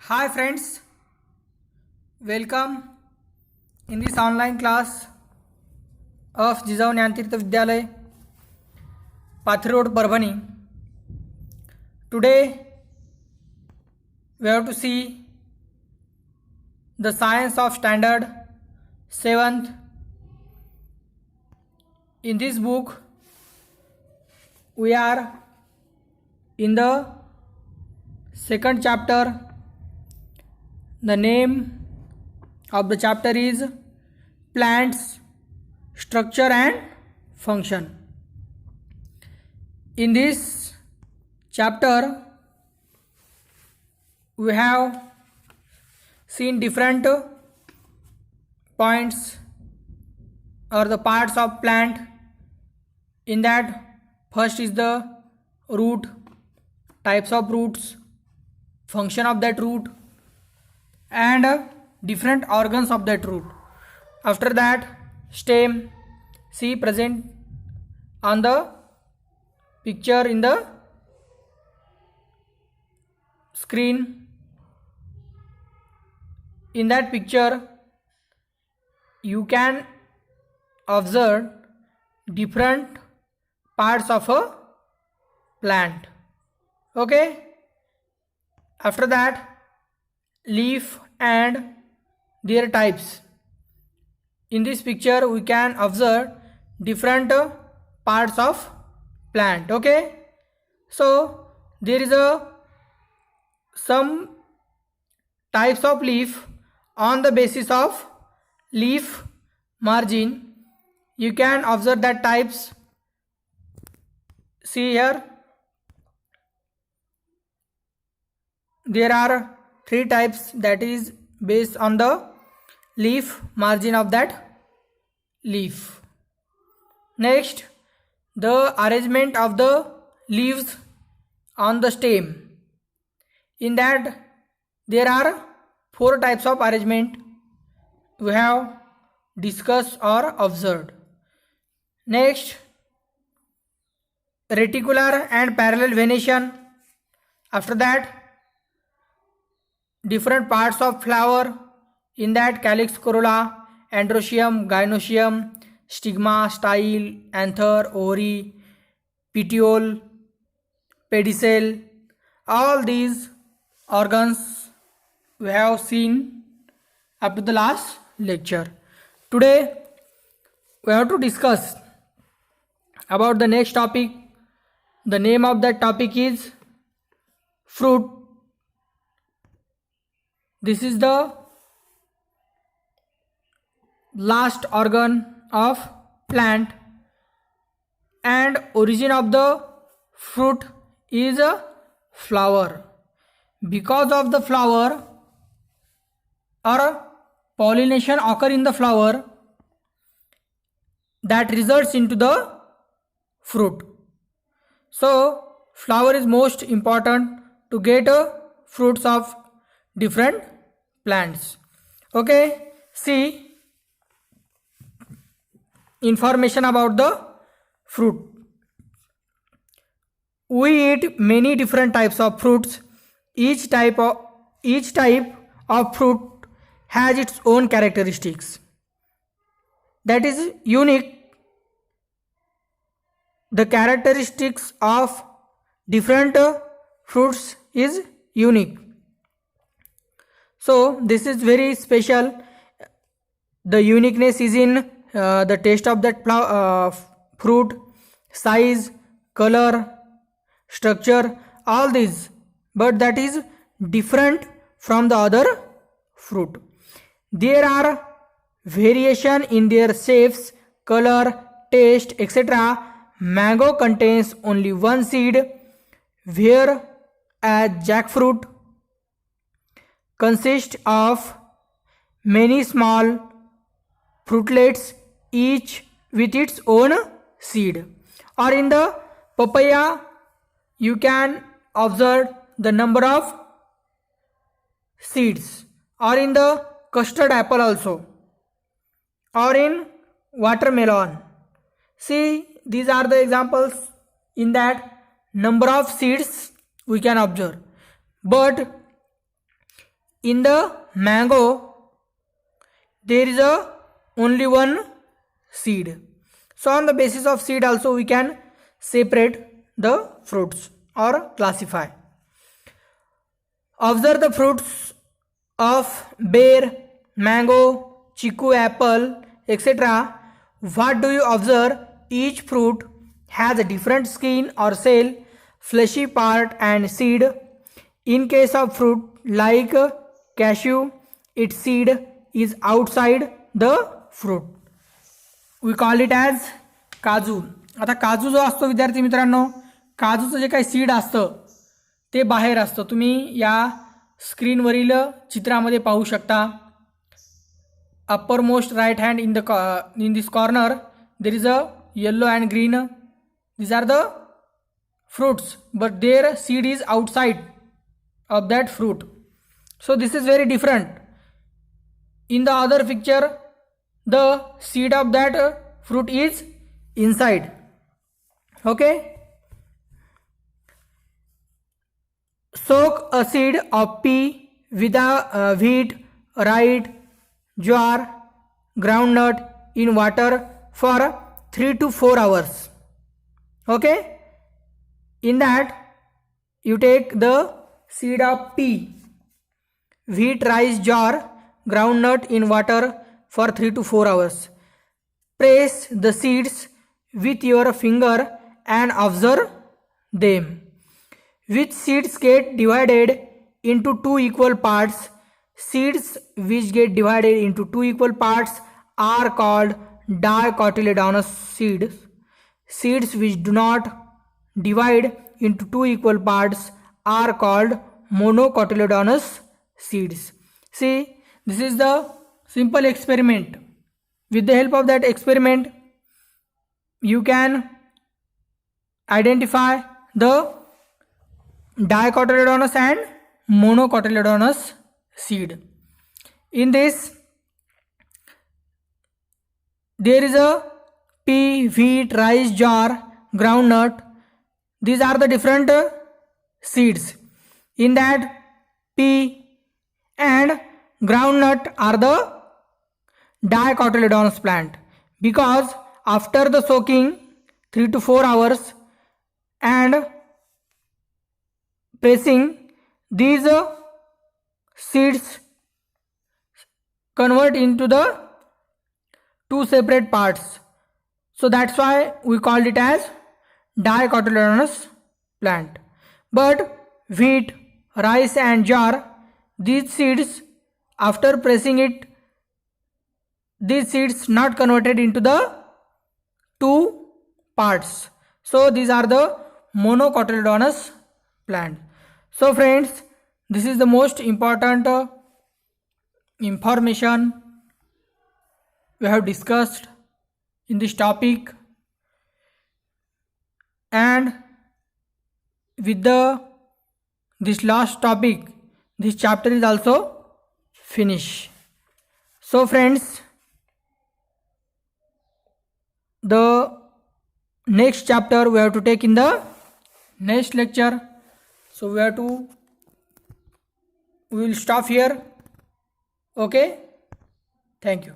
Hi friends, welcome in this online class of Jijaऊ Jnanतीर्थ Vidyalay, Pathri Road, Parvani. Today we have to see the science of standard 7th. In this book we are in the second chapter. The name of the chapter is Plants, Structure and Function. In this chapter we have seen different points or the parts of plant. In that, first is the root, types of roots, function of that root, and different organs of that root. After that, stem, see present on the picture in the screen. In that picture you can observe different parts of a plant. Okay, after that, leaf and their types. In this picture we can observe different parts of plant. Okay, so there is some types of leaf. On the basis of leaf margin you can observe that types. See here, there are three types, that is based on the leaf margin of that leaf. Next, the arrangement of the leaves on the stem. In that there are four types of arrangement we have discussed or observed. Next, reticular and parallel venation. After that, different parts of flower. In that, calyx, corolla, androecium, gynoecium, stigma, style, anther, ovary, petiole, pedicel. All these organs we have seen up to the last lecture. Today we have to discuss about the next topic. The name of that topic is fruit. This is the last organ of plant, and origin of the fruit is a flower. Because of the flower or pollination occur in the flower, that results into the fruit. So flower is most important to get fruits of different plants. Okay, see information about the fruit. We eat many different types of fruits. Each type of fruit has its own characteristics that is unique. The characteristics of different fruits is unique. So this is very special. The uniqueness is in the taste of that fruit, size, color, structure, all these, but that is different from the other fruit. There are variation in their shapes, color, taste, etc. Mango contains only one seed, whereas jackfruit consists of many small fruitlets, each with its own seed. Or in the papaya you can observe the number of seeds, or in the custard apple also, or in watermelon. See, these are the examples. In that, number of seeds we can observe, but in the mango there is only one seed. So on the basis of seed also we can separate the fruits or classify. Observe the fruits of bear, mango, chiku, apple, etc. What do you observe? Each fruit has a different skin or shell, fleshy part and seed. In case of fruit like cashew, its seed is outside the fruit. We call it as काजू. आता काजू जो असतो विद्यार्थी मित्रांनो, काजूचं जे काही seed असतं ते बाहेर असतं. तुम्ही या स्क्रीनवरील चित्रामध्ये पाहू शकता. Upper most right hand in this corner there is a yellow and green. These are the fruits, but their seed is outside of that fruit. So this is very different. In the other picture, the seed of that fruit is inside. Okay. Soak a seed of pea, wheat, rye, jowar, groundnut in water for 3 to 4 hours. Okay. In that you take the seed of pea, wheat, rice, jowar, groundnut in water for 3 to 4 hours. Press the seeds with your finger and observe them. Which seeds get divided into 2 equal parts? Seeds which get divided into 2 equal parts are called dicotyledonous seeds. Seeds which do not divide into 2 equal parts are called monocotyledonous seeds. See, this is the simple experiment. With the help of that experiment, you can identify the dicotyledonous and monocotyledonous seed. In this, there is a pea, wheat, rice, jowar, groundnut. These are the different seeds. In that, pea and groundnut are the dicotyledonous plant, because after the soaking 3 to 4 hours and pressing, these seeds convert into the 2 separate parts. So that's why we called it as dicotyledonous plant. But wheat, rice and jowar, these seeds, after pressing it, these seeds not converted into the 2 parts. So these are the monocotyledonous plant. So friends, this is the most important information we have discussed in this topic, and with this last topic, this chapter is also finished. So friends, the next chapter we have to take in the next lecture. So we will stop here. Okay, thank you.